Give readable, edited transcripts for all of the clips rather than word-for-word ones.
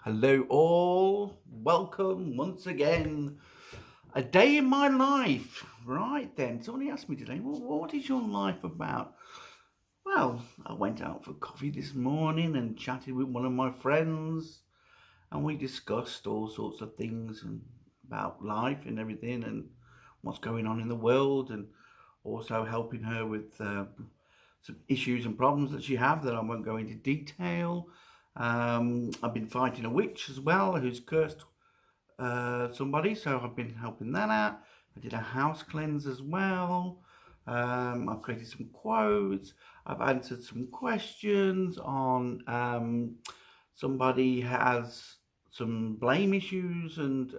Hello all, welcome once again. A day in my life. Right then, somebody asked me today, well, what is your life about? Well, I went out for coffee this morning and chatted with one of my friends, and we discussed all sorts of things and about life and everything and what's going on in the world, and also helping her with some issues and problems that she have that I won't go into detail. I've been fighting a witch as well who's cursed somebody, so I've been helping that out. I did a house cleanse as well. I've created some quotes. I've answered some questions on somebody has some blame issues, and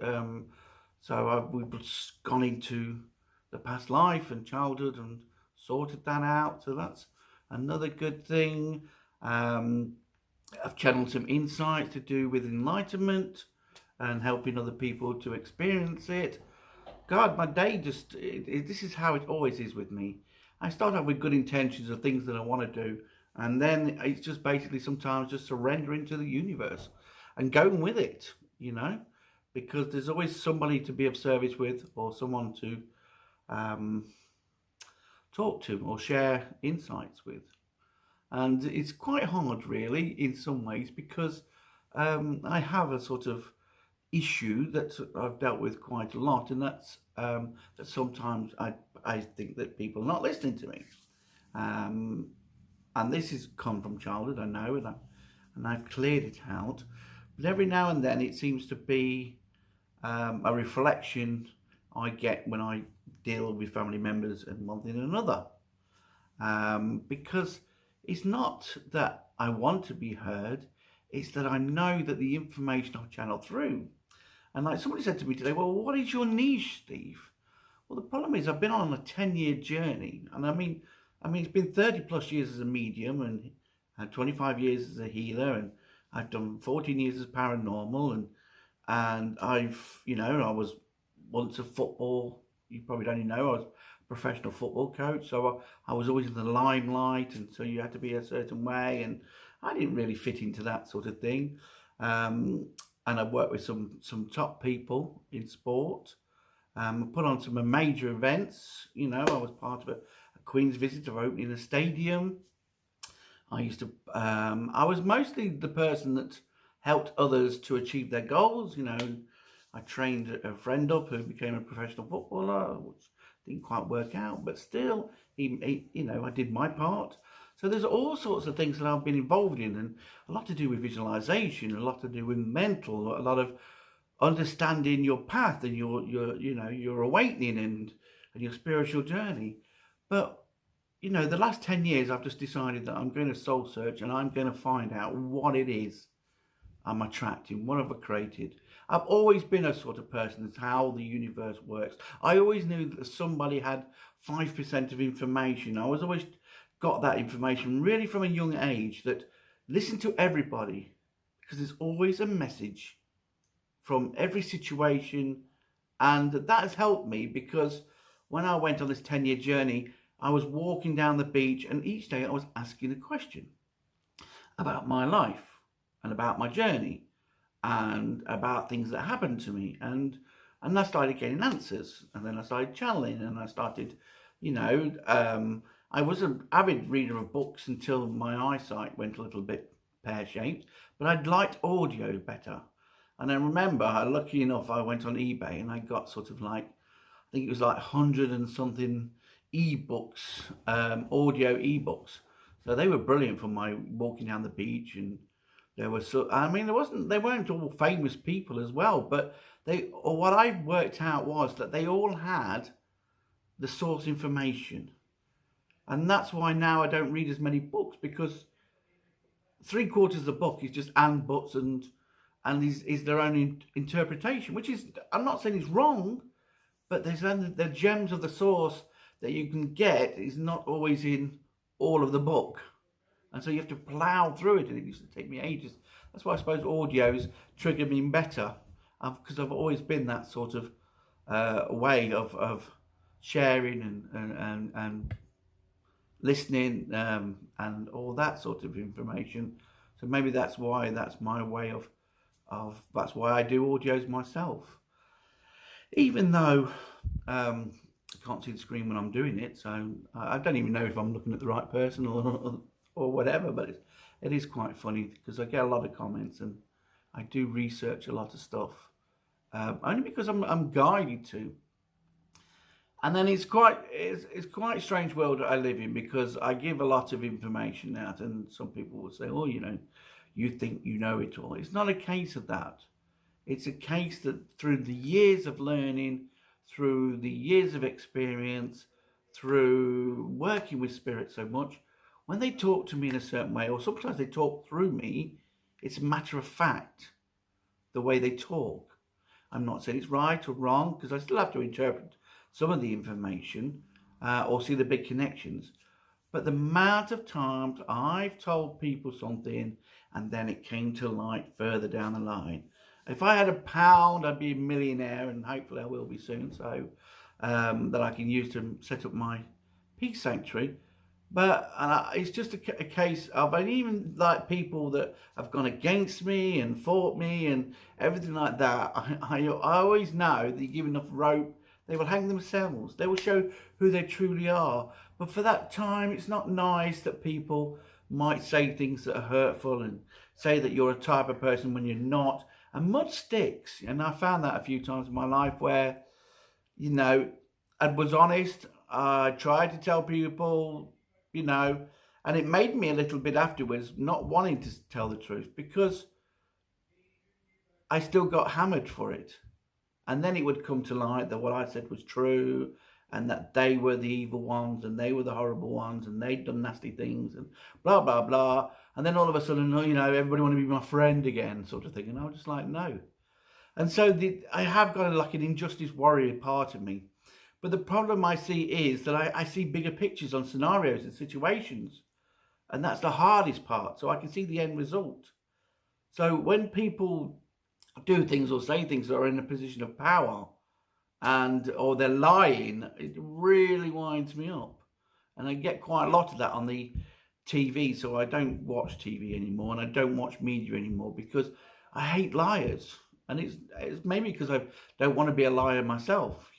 we've just gone into the past life and childhood and sorted that out. So that's another good thing. I've channeled some insights to do with enlightenment and helping other people to experience it. God, my day this is how it always is with me. I start out with good intentions of things that I want to do, and then it's just basically sometimes just surrendering to the universe and going with it, because there's always somebody to be of service with, or someone to talk to or share insights with. And it's quite hard, really, in some ways, because I have a sort of issue that I've dealt with quite a lot, and that's that sometimes I think that people are not listening to me. And this has come from childhood, I know, and I've cleared it out. But every now and then it seems to be a reflection I get when I deal with family members and one thing and another. Because it's not that I want to be heard, it's that I know that the information I've channeled through. And like somebody said to me today, well, what is your niche, Steve? Well, the problem is I've been on a 10-year journey. And I mean, it's been 30 plus years as a medium and 25 years as a healer. And I've done 14 years as paranormal. And I was once a football, you probably don't even know, I was a professional football coach. So I was always in the limelight. And so you had to be a certain way. And I didn't really fit into that sort of thing. And I've worked with some top people in sport. Put on some major events. I was part of a Queen's visit of opening a stadium. I I was mostly the person that helped others to achieve their goals. I trained a friend up who became a professional footballer, which didn't quite work out, but still, I did my part. So there's all sorts of things that I've been involved in, and a lot to do with visualization, a lot to do with mental, a lot of understanding your path and your awakening and your spiritual journey. But the last 10 years, I've just decided that I'm going to soul search, and I'm going to find out what it is I'm attracting, what have I created. I've always been a sort of person that's how the universe works. I always knew that somebody had 5% of information. I was always got that information really from a young age, that listen to everybody, because there's always a message from every situation. And that has helped me, because when I went on this 10-year journey, I was walking down the beach, and each day I was asking a question about my life and about my journey and about things that happened to me, and I started getting answers, and then I started channeling, and I started I was an avid reader of books until my eyesight went a little bit pear-shaped, but I'd liked audio better. And I remember, lucky enough, I went on eBay and I got sort of like, I think it was like 100 and something ebooks, audio ebooks. So they were brilliant for my walking down the beach. And they weren't all famous people as well, but what I worked out was that they all had the source information. And that's why now I don't read as many books, because 3/4 of the book is just and buts and is their own interpretation, which is, I'm not saying it's wrong, but there's the gems of the source that you can get is not always in all of the book. And so you have to plow through it, and it used to take me ages. That's why I suppose audios trigger me better, because I've always been that sort of way of sharing and listening and all that sort of information. So maybe that's why that's my way of That's why I do audios myself. Even though I can't see the screen when I'm doing it, so I don't even know if I'm looking at the right person or whatever, but it is quite funny because I get a lot of comments and I do research a lot of stuff, only because I'm guided to. And then it's quite a strange world that I live in, because I give a lot of information out, and some people will say, "Oh, you think you know it all." It's not a case of that. It's a case that through the years of learning, through the years of experience, through working with spirit so much, when they talk to me in a certain way, or sometimes they talk through me, it's a matter of fact, the way they talk. I'm not saying it's right or wrong, because I still have to interpret some of the information or see the big connections. But the amount of times I've told people something and then it came to light further down the line. If I had £1, I'd be a millionaire, and hopefully I will be soon, so that I can use to set up my peace sanctuary. But it's just a case of, and even like people that have gone against me and fought me and everything like that, I always know that you give enough rope, they will hang themselves. They will show who they truly are. But for that time, it's not nice that people might say things that are hurtful and say that you're a type of person when you're not. And mud sticks. And I found that a few times in my life where, I was honest. I tried to tell people, and it made me a little bit afterwards not wanting to tell the truth, because I still got hammered for it. And then it would come to light that what I said was true, and that they were the evil ones, and they were the horrible ones, and they'd done nasty things, and blah, blah, blah. And then all of a sudden, everybody want to be my friend again, sort of thing. And I was just like, no. And so I have got like an injustice warrior part of me. But the problem I see is that I see bigger pictures on scenarios and situations. And that's the hardest part. So I can see the end result. So when people do things or say things that are in a position of power, or they're lying, it really winds me up. And I get quite a lot of that on the TV, so I don't watch TV anymore, and I don't watch media anymore, because I hate liars. And it's maybe because I don't want to be a liar myself,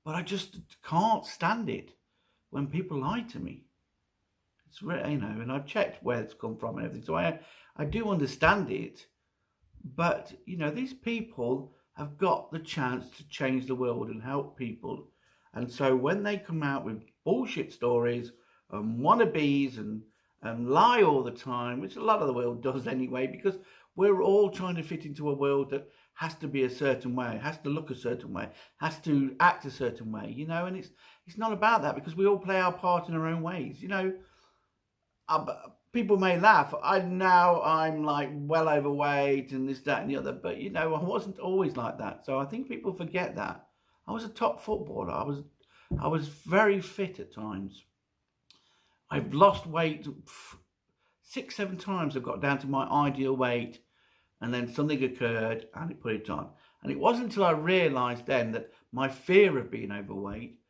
but I just can't stand it when people lie to me. It's really, and I've checked where it's come from and everything, so I do understand it. But these people have got the chance to change the world and help people. And so when they come out with bullshit stories and wannabes and lie all the time, which a lot of the world does anyway, because we're all trying to fit into a world that has to be a certain way, has to look a certain way, has to act a certain way, and it's not about that, because we all play our part in our own ways. People may laugh. I'm like well overweight and this, that, and the other, but I wasn't always like that. So I think people forget that. I was a top footballer. I was very fit at times. I've lost weight 6, 7 times. I've got down to my ideal weight, and then something occurred and it put it on. And it wasn't until I realized then that my fear of being overweight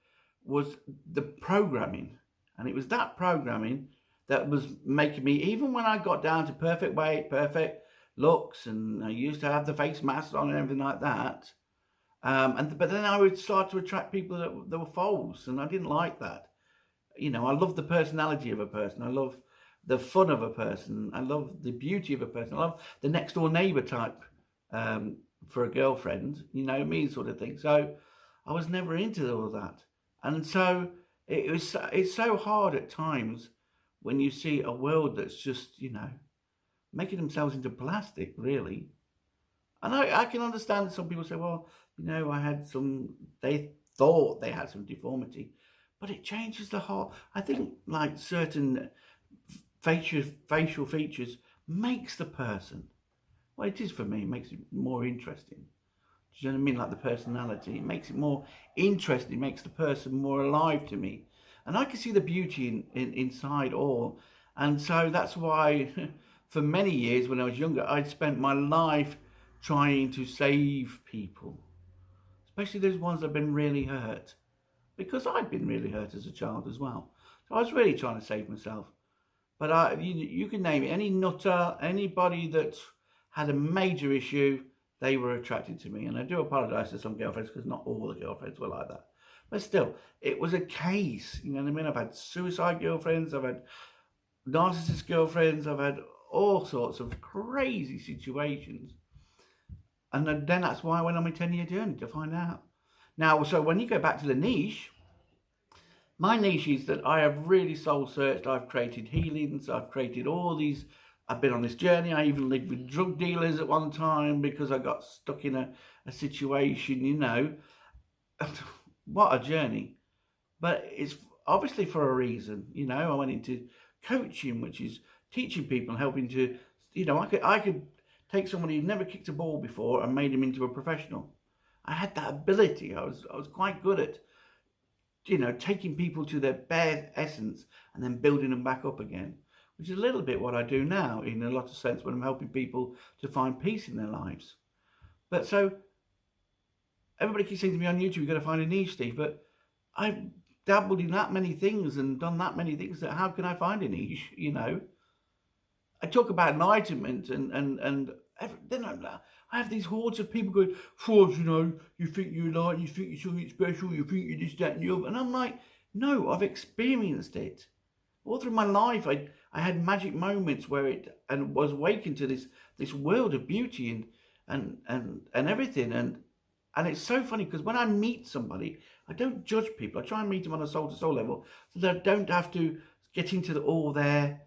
was the programming. And it was that programming that was making me, even when I got down to perfect weight, perfect looks, and I used to have the face mask on and everything like that. But then I would start to attract people that were false, and I didn't like that. I love the personality of a person. I love the fun of a person. I love the beauty of a person. I love the next door neighbor type for a girlfriend, me sort of thing. So I was never into all of that. And so it's so hard at times when you see a world that's just, making themselves into plastic, really. And I can understand that some people say, well, they thought they had some deformity, but it changes the whole, I think, like certain facial features makes the person, well, it is for me, it makes it more interesting. Do you know what I mean? Like the personality, it makes it more interesting, it makes the person more alive to me. And I can see the beauty inside all. And so that's why for many years when I was younger, I'd spent my life trying to save people, especially those ones that have been really hurt, because I'd been really hurt as a child as well. So I was really trying to save myself. But you can name it, any nutter, anybody that had a major issue, they were attracted to me. And I do apologise to some girlfriends because not all the girlfriends were like that. But still, it was a case, you know what I mean? I've had suicide girlfriends, I've had narcissist girlfriends, I've had all sorts of crazy situations. And then that's why I went on my 10-year journey to find out. Now, so when you go back to the niche, my niche is that I have really soul searched. I've created healings. I've created all these. I've been on this journey. I even lived with drug dealers at one time because I got stuck in a situation, you know. What a journey. But it's obviously for a reason, you know. I went into coaching, which is teaching people and helping to, you know, I could take somebody who'd never kicked a ball before and made him into a professional. I had that ability. I was quite good at, you know, taking people to their bare essence and then building them back up again, which is a little bit what I do now in a lot of sense when I'm helping people to find peace in their lives. But so everybody keeps saying to me on YouTube, you've got to find a niche, Steve, but I've dabbled in that many things and done that many things that how can I find a niche, you know? I talk about enlightenment and then I have these hordes of people going, Ford, you know, you think you're enlightened, you think you're something special, you think you're this, that, and the other. And I'm like, no, I've experienced it. All through my life, I had magic moments where and was awakened to this world of beauty and everything. And it's so funny because when I meet somebody, I don't judge people. I try and meet them on a soul-to-soul level so that I don't have to get into all their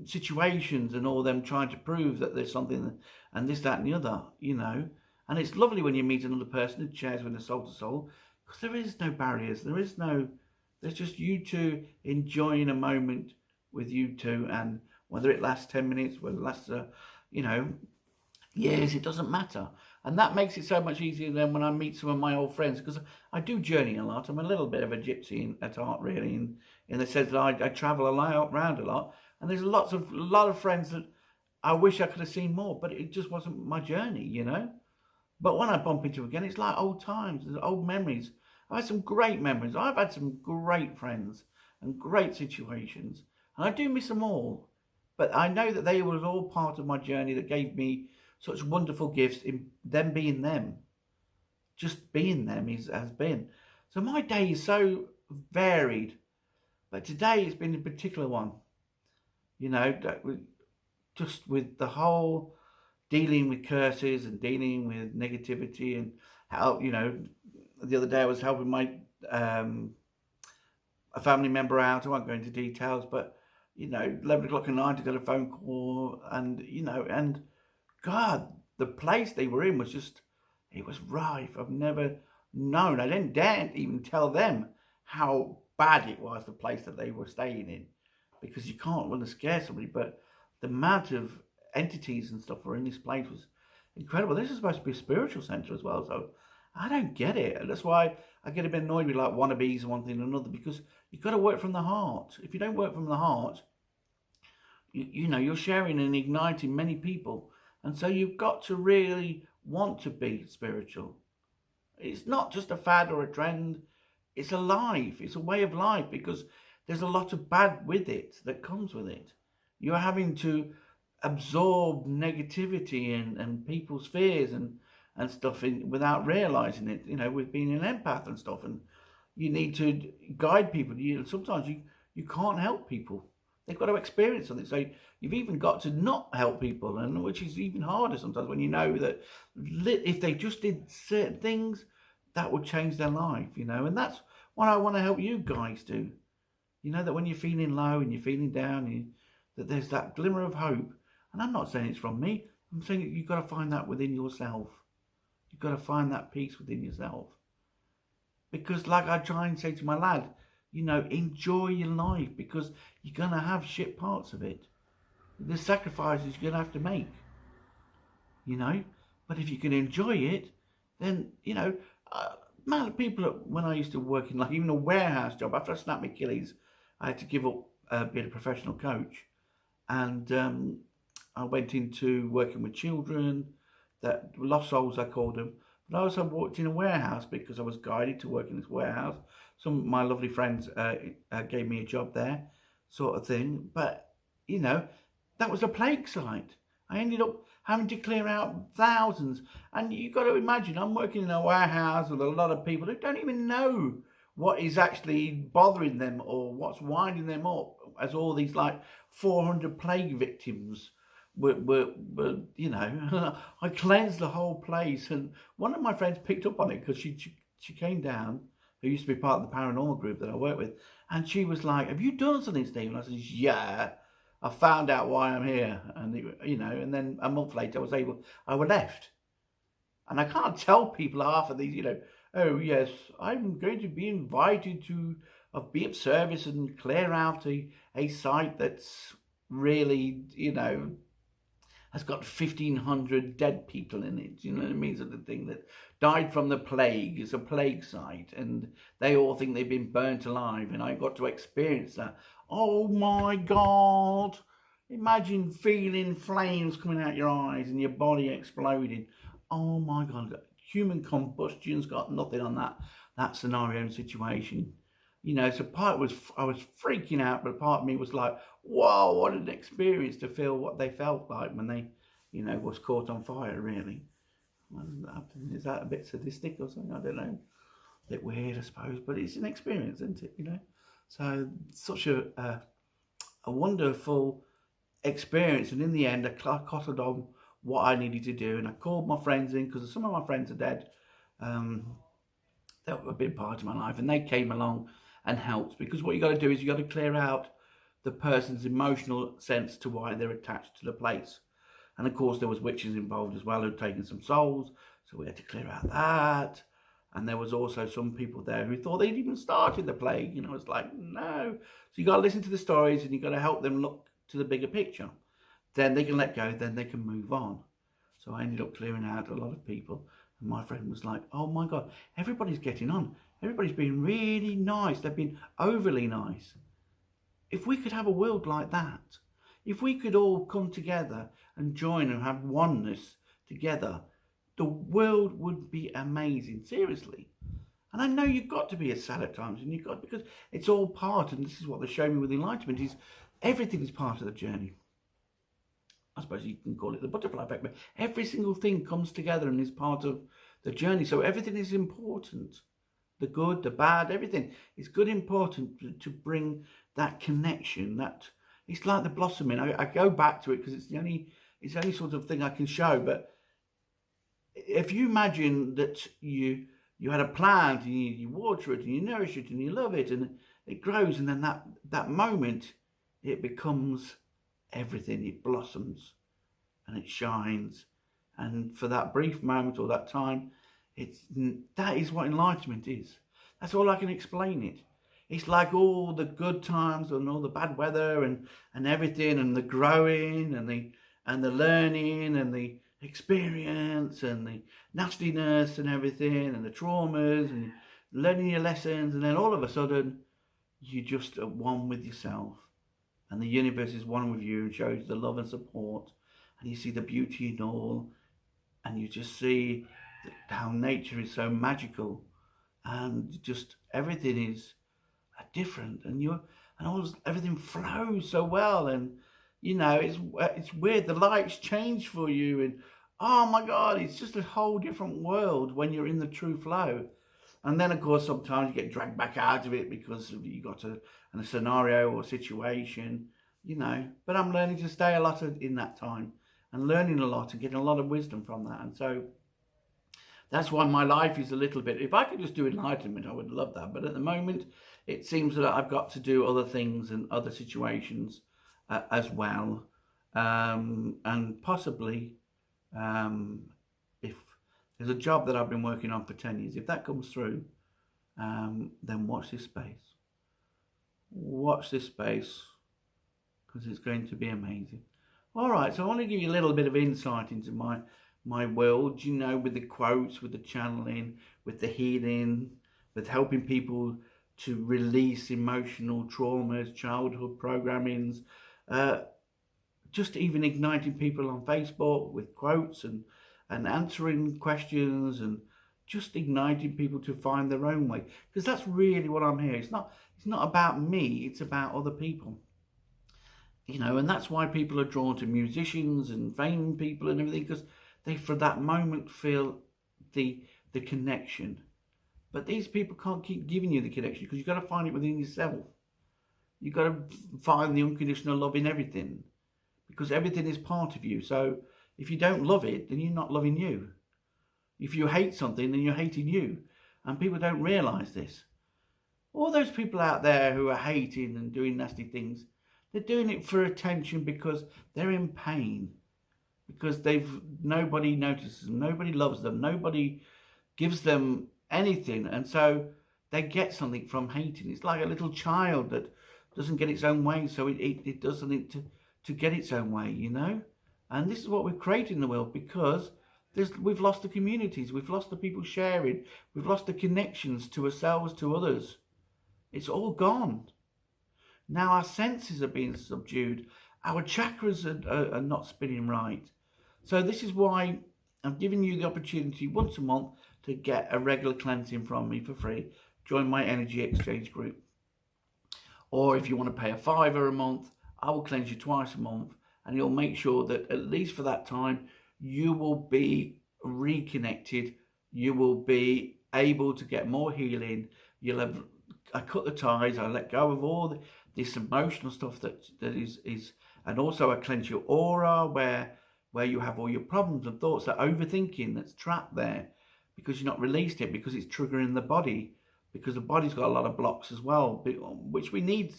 situations and all them trying to prove that there's something and this, that, and the other, you know. And it's lovely when you meet another person who shares with a soul to soul, because there is no barriers, there's just you two enjoying a moment with you two, and whether it lasts 10 minutes, whether it lasts you know, years, it doesn't matter. And that makes it so much easier than when I meet some of my old friends, because I do journey a lot. I'm a little bit of a gypsy at heart, really, in the sense that I travel around a lot. And there's a lot of friends that I wish I could have seen more, but it just wasn't my journey, you know. But when I bump into again, it's like old times, old memories. I've had some great memories. I've had some great friends and great situations. And I do miss them all. But I know that they were all part of my journey that gave me such wonderful gifts in them being them. Just being them has been. So my day is so varied. But today has been a particular one. You know, just with the whole dealing with curses and dealing with negativity and how, you know, the other day I was helping my a family member out. I won't go into details, but, you know, 11 o'clock at night I got a phone call and, you know, and God, the place they were in was just, it was rife. I've never known. I didn't dare even tell them how bad it was, the place that they were staying in, because you can't want to scare somebody, but the amount of entities and stuff were in this place was incredible. This is supposed to be a spiritual center as well, so I don't get it. And that's why I get a bit annoyed with like wannabes and one thing and another, because you've got to work from the heart. If you don't work from the heart, you know, you're sharing and igniting many people. And so you've got to really want to be spiritual. It's not just a fad or a trend. It's a life. It's a way of life, because there's a lot of bad with it that comes with it. You're having to absorb negativity and people's fears and stuff without realizing it, you know, with being an empath and stuff. And you need to guide people. Sometimes you can't help people. They've got to experience something. So you've even got to not help people, and which is even harder sometimes when you know that if they just did certain things, that would change their life, you know. And that's what I want to help you guys do. You know, that when you're feeling low and you're feeling down, that there's that glimmer of hope. And I'm not saying it's from me. I'm saying that you've got to find that within yourself. You've got to find that peace within yourself. Because like I try and say to my lad, you know, enjoy your life, because you're going to have shit parts of it. There's sacrifices you're going to have to make, you know. But if you can enjoy it, then, you know, man, people, when I used to work in like even a warehouse job, after I snapped my Achilles, I had to give up being a professional coach. And I went into working with children, that lost souls, I called them. But I also worked in a warehouse because I was guided to work in this warehouse. Some of my lovely friends gave me a job there, sort of thing. But, you know, that was a plague site. I ended up having to clear out thousands. And you've got to imagine, I'm working in a warehouse with a lot of people who don't even know what is actually bothering them or what's winding them up, as all these like 400 plague victims were you know, I cleansed the whole place. And one of my friends picked up on it because she came down, who used to be part of the paranormal group that I work with, and she was like, "Have you done something, Steve?" And I said, "Yeah, I found out why I'm here." And you know, and then a month later, I was left. And I can't tell people half of these, you know, "Oh yes, I'm going to be invited to be of service and clear out a site that's really, you know, has got 1,500 dead people in it." You know what I mean? Sort of thing that died from the plague. It's a plague site, and they all think they've been burnt alive, and I got to experience that. Oh my God! Imagine feeling flames coming out your eyes and your body exploding. Oh my God! Human combustion's got nothing on that scenario and situation. You know, so I was freaking out, but part of me was like, "Whoa, what an experience to feel what they felt like when they, you know, was caught on fire." Really, is that a bit sadistic or something? I don't know. A bit weird, I suppose, but it's an experience, isn't it? You know, so such a wonderful experience, and in the end, I cottoned on what I needed to do, and I called my friends in because some of my friends are dead. That were a big part of my life, and they came along and helped, because what you got to do is you got to clear out the person's emotional sense to why they're attached to the place. And of course there was witches involved as well who'd taken some souls, so we had to clear out that. And there was also some people there who thought they'd even started the plague. You know, it's like, no. So you got to listen to the stories, and you got to help them look to the bigger picture. Then they can let go, then they can move on. So I ended up clearing out a lot of people. And my friend was like, "Oh my God, everybody's getting on. Everybody's being really nice. They've been overly nice. If we could have a world like that, if we could all come together and join and have oneness together, the world would be amazing." Seriously. And I know you've got to be sad at times, and you've got, because it's all part, and this is what they show me with enlightenment, is everything is part of the journey. I suppose you can call it the butterfly effect, but every single thing comes together and is part of the journey. So everything is important. The good, the bad, everything is good, important to bring that connection. That it's like the blossoming. I go back to it because it's the only sort of thing I can show. But if you imagine that you had a plant, and you water it and you nourish it and you love it and it grows, and then that moment it becomes everything. It blossoms and it shines, and for that brief moment or that time, that is what enlightenment is. That's all I can explain it. It's like all the good times and all the bad weather and everything, and the growing and the learning and the experience and the nastiness and everything and the traumas and learning your lessons, and then all of a sudden you just are one with yourself. And the universe is one with you and shows the love and support. And you see the beauty in all. And you just see how nature is so magical. And just everything is different. And everything flows so well. And, you know, it's weird. The lights change for you. And, oh my God, it's just a whole different world when you're in the true flow. And then, of course, sometimes you get dragged back out of it because you got a scenario or situation, you know. But I'm learning to stay a lot in that time and learning a lot and getting a lot of wisdom from that. And so that's why my life is a little bit, if I could just do enlightenment, I would love that. But at the moment, it seems that I've got to do other things and other situations as well. And possibly, if there's a job that I've been working on for 10 years. If that comes through, then watch this space. Watch this space, because it's going to be amazing. All right, so I want to give you a little bit of insight into my world, you know, with the quotes, with the channeling, with the healing, with helping people to release emotional traumas, childhood programmings, just even igniting people on Facebook with quotes and answering questions, and just igniting people to find their own way, because that's really what I'm here. It's not about me, it's about other people. You know, and that's why people are drawn to musicians and famous people and everything, because they, for that moment, feel the connection. But these people can't keep giving you the connection because you've got to find it within yourself. You've got to find the unconditional love in everything because everything is part of you. So if you don't love it, then you're not loving you. If you hate something, then you're hating you. And people don't realise this. All those people out there who are hating and doing nasty things, they're doing it for attention because they're in pain. Because nobody notices them, nobody loves them, nobody gives them anything. And so they get something from hating. It's like a little child that doesn't get its own way, so it does something to get its own way, you know? And this is what we've created in the world because we've lost the communities, we've lost the people sharing, we've lost the connections to ourselves, to others. It's all gone. Now our senses are being subdued. Our chakras are not spinning right. So this is why I'm giving you the opportunity once a month to get a regular cleansing from me for free. Join my energy exchange group. Or if you want to pay a £5 a month, I will cleanse you twice a month, and it'll make sure that at least for that time, you will be reconnected. You will be able to get more healing. I cut the ties. I let go of all this emotional stuff that is, and also I cleanse your aura where you have all your problems and thoughts, that overthinking that's trapped there because you're not released it, because it's triggering the body, because the body's got a lot of blocks as well, which we need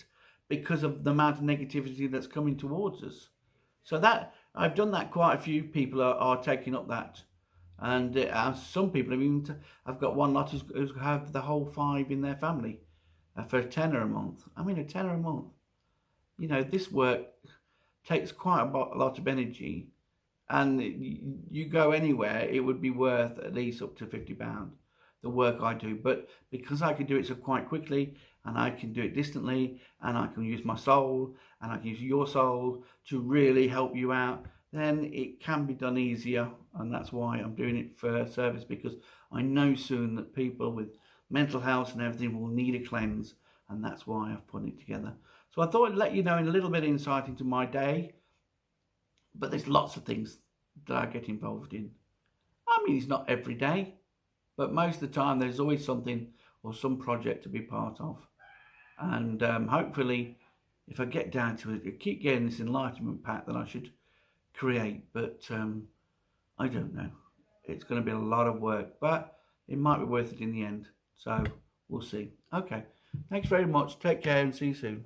because of the amount of negativity that's coming towards us. So that I've done that. Quite a few people are taking up that, and some people have even. I've got one lot who's have the whole 5 in their family for a tenner a month. I mean, a tenner a month. You know, this work takes quite a lot of energy, and you go anywhere, it would be worth at least up to £50, the work I do. But because I can do it so quite quickly, and I can do it distantly, and I can use my soul, and I can use your soul to really help you out, then it can be done easier. And that's why I'm doing it for service, because I know soon that people with mental health and everything will need a cleanse, and that's why I've put it together. So I thought I'd let you know in a little bit of insight into my day, but there's lots of things that I get involved in. I mean, it's not every day, but most of the time there's always something or some project to be part of. And hopefully, if I get down to it, I keep getting this enlightenment pack that I should create, but I don't know. It's going to be a lot of work, but it might be worth it in the end. So we'll see. Okay, thanks very much. Take care and see you soon.